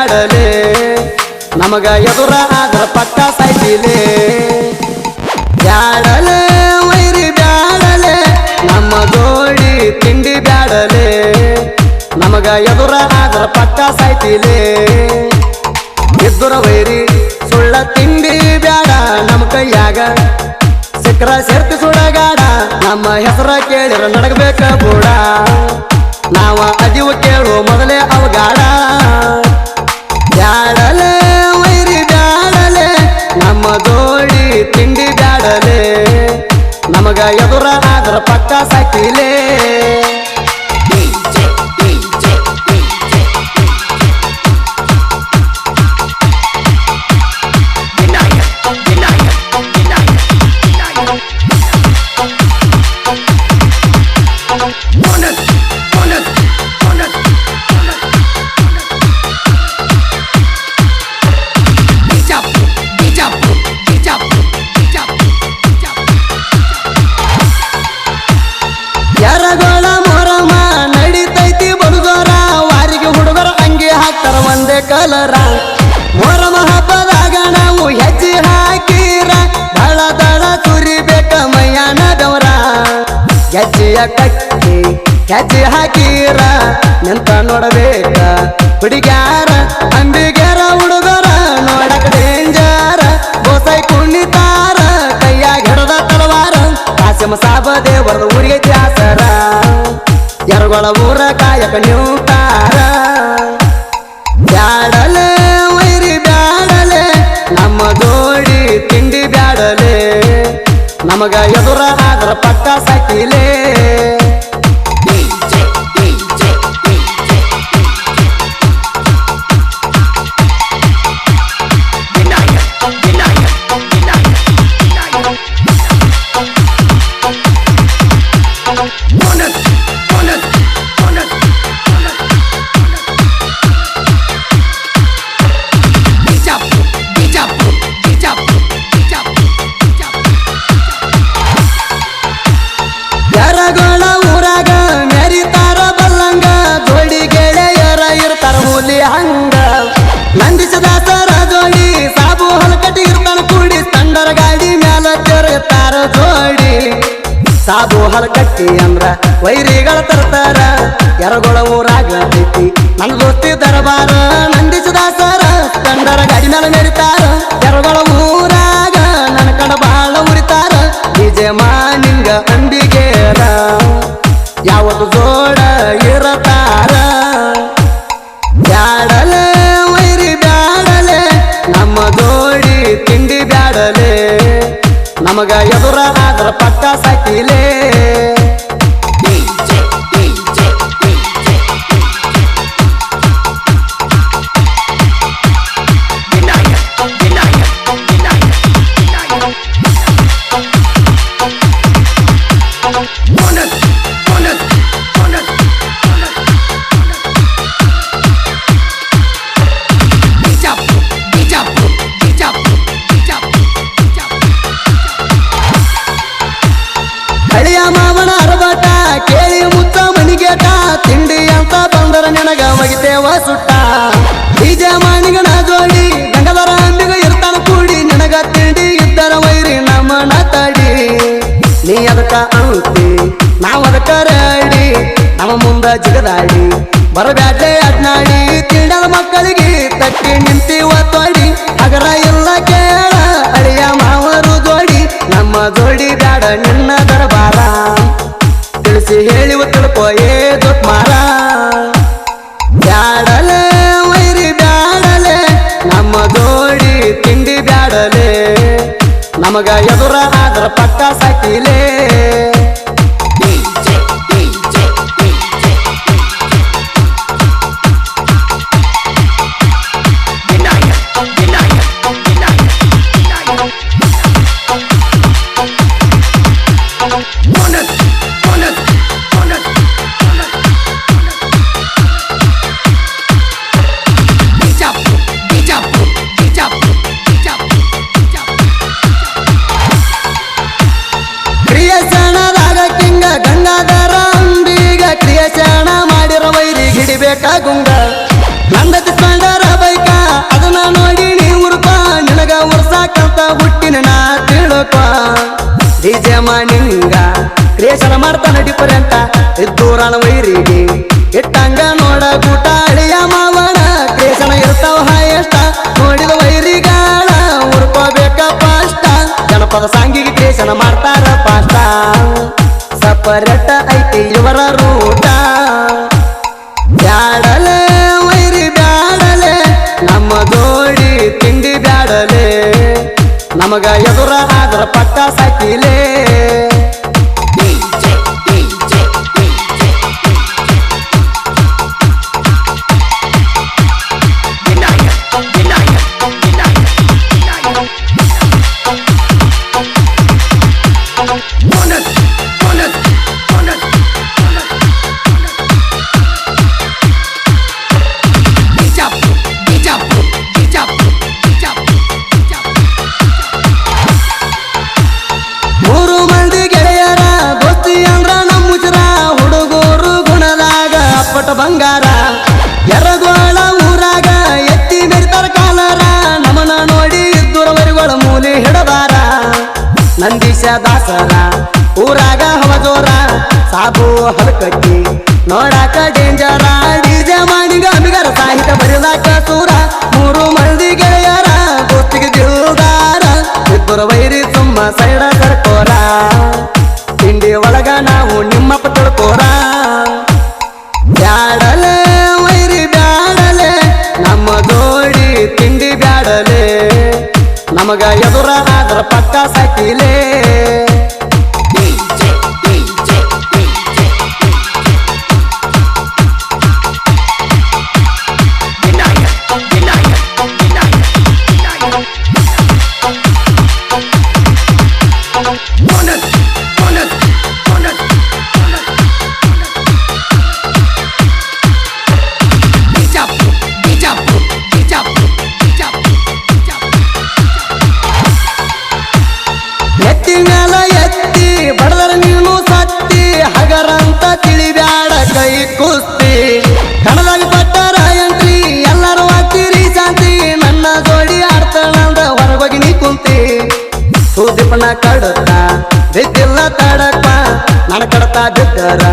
ಬ್ಯಾಡಲೆ ನಮಗ ಎದುರ ಆದ್ರ ಪಕ್ಕ ಸಾಯ್ತಿಲೆ ಬ್ಯಾಡಲೆ ವೈರಿ ಬ್ಯಾಡಲೆ ನಮ್ಮ ಜೋಡಿ ತಿಂಡಿ ಬ್ಯಾಡಲೆ ನಮಗ ಎದುರ ಆದ್ರ ಪಕ್ಕ ಸಾಯ್ತಿಲೆ ಎದುರ ವೈರಿ ಸುಳ್ಳ ತಿಂಡಿ ಬ್ಯಾಡ ನಮ್ಮ ಕೈಯಾಗ ಸಿಕ್ರ ಸೇರ್ತಿ ಸುಡಗಾಡ ನಮ್ಮ ಹೆಸರ ಕೇಳಿರ ನಡಗಬೇಕ ಬೂಡ ನಾವ ಅದಿವು ಕೇಳು ಮೊದಲೇ ಅವಗಾಡ ಬ್ಯಾಡಲೆ ವೈರಿ ಬ್ಯಾಡಲೆ ನಮ್ಮ ಜೋಡಿ ತಿಂಡಿ ಬ್ಯಾಡಲೆ ನಮಗ ಎದುರ ಆದ್ರ ಪಕ್ಕ ಸಾಕಿಲೆ ಎರಗೋಳ ಮೊರಮ ನಡಿತೈತಿ ಬಡುಗೋರ ವಾರಿಗೆ ಹುಡುಗರ ಅಂಗಿ ಹಾಕ್ತಾರ ಒಂದೇ ಕಲರ ಮೊರಮ ಹಬ್ಬದಾಗ ನಾವು ಹೆಜ್ಜೆ ಹಾಕಿರ ದಳ ದಳ ಸುರಿಬೇಕ ಮೈಯಾನ ಬೆವರ ಹೆಜ್ಜೆಯ ಕಟ್ಟಿ ಹೆಜ್ಜೆ ಹಾಕಿರ ನಿಂತ ನೋಡಬೇಕ ಹುಡುಗ್ಯಾರ ಅಂಬಿಗ್ಯಾರ ಹುಡುಗರ ನೋಡಕ ಡೇಂಜರ ಬೋಸೈ ಕುಣಿತಾರ ಕೈಯಾಗ ಹಿಡದ ತಲವಾರ ಕಾಸಿಮ ಸಾಬ ದೇವರದ ಊರಿಗೆ ತ್ಯಾಸರ ಎರಗೊಳ ಊರ ಕಾಯಕ ನಿಂತಾರ ಬ್ಯಾಡಲೆ ವೈರಿ ಬ್ಯಾಡಲೆ ನಮ್ಮ ಜೋಡಿ ತಿಂಡಿ ಬ್ಯಾಡಲೆ ನಮಗ ಎದುರ ಆದ್ರ ಪಕ್ಕ ಸಾಕಿಲೆ ಎರಗೋಳ ಊರಾಗ ಮೆರಿತಾರ ಬಲ್ಲಂಗ ಜೋಡಿ ಗೆಳೆಯರ ಇರ್ತಾರ ಹುಲಿ ಹಂಗ ನಂದಿಸದಾಸರ ಜೋಡಿ ಸಾಬು ಹಲಕಟಿ ಇರ್ತಾನ ಕೂಡಿ ತಂಡರ ಗಾಡಿ ಮ್ಯಾಲ ತಿರುತ್ತಾರ ಜೋಡಿ ಸಾಬು ಹಲಕಟ್ಟಿ ಅಂದ್ರ ವೈರಿಗಳ ತರ್ತಾರ ಎರಗೋಳ ಊರಾಗ ಐತಿ ನನ್ನ ದೋಸ್ತಿ ದರಬಾರ ನಂದಿಸದಾಸರ ತಂಡರ ಗಾಡಿ ಮ್ಯಾಲ ಮೆರಿತಾರ ಎರಗೋಳ ಊರಾಗ ನನ್ನ ಕಡ ಬಾಳ ಉರಿತಾರ ವಿಜಯ ಮಾನಿಂಗ ಅಂಬಿಗೇರ ಯಾವತ್ತು ಜೋಡ ಇರತಾರ ಬ್ಯಾಡಲೆ ವೈರಿ ಬ್ಯಾಡಲೆ ನಮ್ಮ ಜೋಡಿ ತಿಂಡಿ ಬ್ಯಾಡಲೆ ನಮಗ ಎದುರ ಆದ್ರ ಪಕ್ಕ ಸಾಕಿಲೆ ಹಳಿಯ ಮಾವನ ಅರಬಾಟ ಕೇಳಿ ಮುತ್ತ ಮನಿಗೇಟ ತಿಂಡಿ ಅಂತ ಬಂದರ ನಿನಗ ಒಗಿತೇವ ಸುಟ್ಟ ಡಿಜೆ ಮಾನಿಗನ ಜೋಡಿ ಗಂಗದರ ಅಂಬಿಗ ಇರ್ತಾನ ಕೂಡಿ ನಿನಗ ತಿಂಡಿ ಇದ್ದರ ವೈರಿ ನಮ್ಮನ ತಡಿ ನೀ ಅದಕ್ಕ ಅಂತಿ ನಾವು ಅದಕ್ಕ ರೆಡಿ ನಮ್ಮ ಮುಂದ ಜಿಗದಾಡಿ ಬರಬ್ಯಾಡ್ಲೆ ಅಡ್ನಾಡಿ ತಿಂಡದ ಮಕ್ಕಳಿಗೆ ತಟ್ಟಿ ನಿಂತಿವ ತೊಡಿ ಅಗರ ಇಲ್ಲ ಕೇಳ ಅಳಿಯ ಮಾವರು ಜೋಡಿ ನಮ್ಮ ಜೋಡಿ ಬ್ಯಾಡ ನಿನ್ನ ದರಬಾರ ತಿಳಿಸಿ ಹೇಳಿವ ತಿಳ್ಕೋ ಏದೊತ್ ಮಾರ ಬ್ಯಾಡಲೆ ವೈರಿ ಬ್ಯಾಡಲೆ ನಮ್ಮ ಜೋಡಿ ತಿಂಡಿ ಬ್ಯಾಡಲೆ ನಮಗ ಎದುರ ಆದ್ರ ಪಕ್ಕ ಸಾಕಿಲೆ ಗುಂಗ ನಂದತಿ ಕಂಡರ ಬೈಕ ಮಾಡ್ಬೇಕಂತ ಹುಟ್ಟಿನ ನಾ ತಿಳ್ಕೊ ಡಿಜೆ ಮಾನಿಂಗ ಕ್ರಿಯೇಷನ್ ಮಾಡ್ತಾನ ಡಿಫರೆಂಟ ಇದ್ದೂರಣ ವೈರಿಗೆ ಇಟ್ಟಂಗ ನೋಡ ಗೂಟ ಅಳಿಯ ಮಾವಣ ಕ್ರಿಯೇಷನ್ ಇರ್ತಾವ ಹಾಯಷ್ಟ ನೋಡಿದ ವೈರಿಗಾಳ ಉರ್ಕೋಬೇಕಪ್ಪ ಅಷ್ಟ ಜನಪದ ಸಾಂಗಿಗೆ ಕ್ರಿಯೇಷನ್ ಮಾಡ್ತಾರ ಪಾಷ್ಟ ಸಪರೇಟ ಐತಿ ಇವರ ರೂಟ ಬ್ಯಾಡಲೆ ವೈರಿ ಬ್ಯಾಡಲೆ ನಮ್ಮ ಜೋಡಿ ತಿಂಡಿ ಬ್ಯಾಡಲೆ ನಮಗ ಎದುರ ಆದ್ರ ಪಕ್ಕ ಸಾಕಿಲೆ ಬಂಗಾರ ಎರಗೋಳ ಊರಾಗ ಎತ್ತಿ ಮೆರಿತಾರ ಕಾಲರ ನಮನ ನೋಡಿ ಇದ್ದೂರವರಿಗಳ ಮೂಲಿ ಹಿಡದಾರ ನಂದೀಶ ದಾಸರ ಊರಾಗ ಹವಜೋರ ಸಾಬು ಹಲಕಟ್ಟಿ ನೋಡಾಕ ಡೇಂಜರ ಡಿಜೆ ಮಾಡಿಗ ಅಮಿಗರ ಸಾಹಿತ್ಯ ಬರಿದಾಕ ಸೂರ ಮೂರು ಮಂದಿ ಗೆಳೆಯರ ದೋಸ್ತಿಗೆ ದಿಲ್ದಾರ ಇಬ್ಬರ ವೈರಿ ಸುಮ್ಮ ಸೈಡ ಸರ್ಕೋರ ತಿಂಡಿ ಒಳಗ ನಾವು ನಿಮ್ಮಪ್ಪ ತಿಳ್ಕೋರ ಬ್ಯಾಡಲೆ ವೈರಿ ಬ್ಯಾಡಲೆ ನಮ್ಮ ಜೋಡಿ ತಿಂಡಿ ಬ್ಯಾಡಲೆ ನಮಗ ಎದುರ ಆದ್ರ ಪಕ್ಕ ಸಾಕಿಲೆ ಎತ್ತಿ ಮ್ಯಾಲ ಎತ್ತಿ ಬಡದರ ನೀನು ಸತ್ತಿ ಹಗರಂತ ತಿಳಿಬ್ಯಾಡ ಕೈ ಕುಸ್ತಿ ಕಣದಾಗ ಪಟ್ಟರ ಎಂಟ್ರಿ ಎಲ್ಲರೂ ಹಾಕ್ತಿರಿ ಶಾಂತಿ ನನ್ನ ಜೋಡಿ ಆಡ್ತಾನಂದ ಹೊರಗೋಗಿ ನೀ ಕುಂತಿ ಸುದೀಪನ ಕಡತ ಬಿದ್ದಿಲ್ಲ ತಡಕ ನನ್ನ ಕಡತ ಬಿದ್ದರ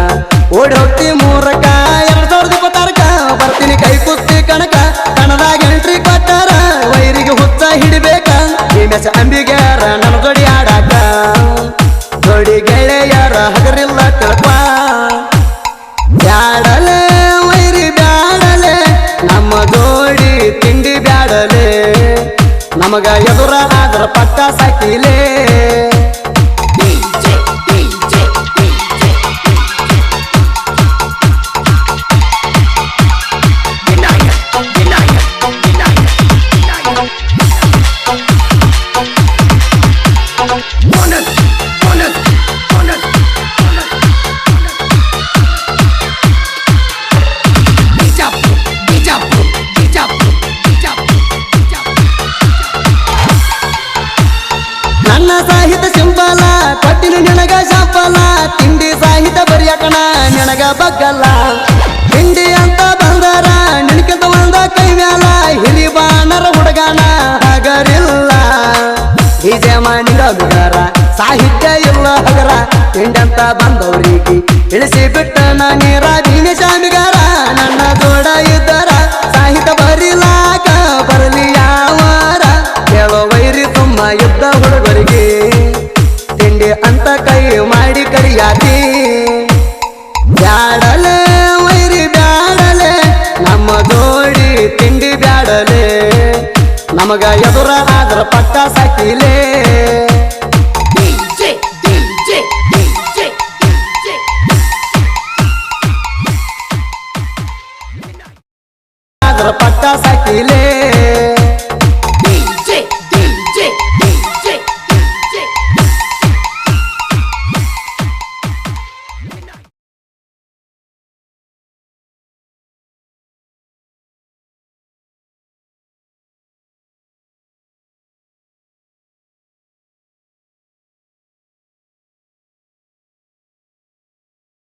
ಓಡಿ ಹೋಗ್ತಿ ಮೂರಕ 2026ಕ ಬರ್ತೀನಿ ಕೈ ಕುಸ್ತಿ ಕಣಕ ಕಣದಾಗ ಎಂಟ್ರಿ ಕೊಟ್ಟಾರ ವೈರಿಗೆ ಹುಚ್ಚ ಹಿಡಿಬೇಕ ಈ ಮೆಸ ಅಂಬಿಗ್ಯಾರ ನನ್ನ ಜೋಡಿ ಆಡಾಕ ಜೋಡಿ ಗೆಳೆಯರ ಹಗರಿಲ್ಲ ತಿಳ್ಕ ಬ್ಯಾಡಲೆ ವೈರಿ ಬ್ಯಾಡಲೆ ನಮ್ಮ ಜೋಡಿ ತಿಂಡಿ ಬ್ಯಾಡಲೆ ನಮಗ ಎದುರ ಆದ್ರ ಪಕ್ಕ ಸಾಕಿಲೆ ನನ್ನ ಸಾಹಿತ್ಯ ಸಿಂಪಲ ಕೊಟ್ಟಿನ ನಿನಗ ಶಾಪಲ ತಿಂಡಿ ಸಾಹಿತ್ಯ ಬರಿಯಕಣ ನಿನಗ ಬಗ್ಗಲ್ಲ ತಿಂಡಿ ಅಂತ ಬಂದರ ನಿನಕಿಂತ ಒಂದ ಕೈ ಮ್ಯಾಲ ಹಿರಿ ಬಾಣರ ಹುಡುಗನ ಹಗರಿಲ್ಲ ಡಿಜೆ ಮಾಡಿದ ಬಿಗರ ಸಾಹಿತ್ಯ ಇಲ್ಲ ಹಗರ ತಿಂಡಿ ಅಂತ ಬಂದವರಿಗೆ ಇಳಿಸಿ ಬಿಟ್ಟ ನೀರ ಭೀಮೇಶಾಮಿಗರ ನನ್ನ ಜೋಡ ಇದ್ದರ ಸಾಹಿತ್ಯ ಬರಿಲಾಕ ಬರಲಿ ಯಾವಾರ ಹೇಳೋ ವೈರಿ ತುಂಬ ಯುದ್ಧ ಹುಡುಗರಿಗೆ ತಿಂಡಿ ಅಂತ ಕೈ ಮಾಡಿ ಕರಿಯಾತಿ ಬ್ಯಾಡಲೆ ವೈರಿ ಬ್ಯಾಡಲೆ ನಮ್ಮ ಜೋಡಿ ತಿಂಡಿ ಬ್ಯಾಡಲೆ ನಮಗ ಎದುರ ಆದ್ರ ಪಕ್ಕ ಸಾಕಿಲೆ ಆದ್ರ ಪಕ್ಕ ಸಾಕಿಲೆ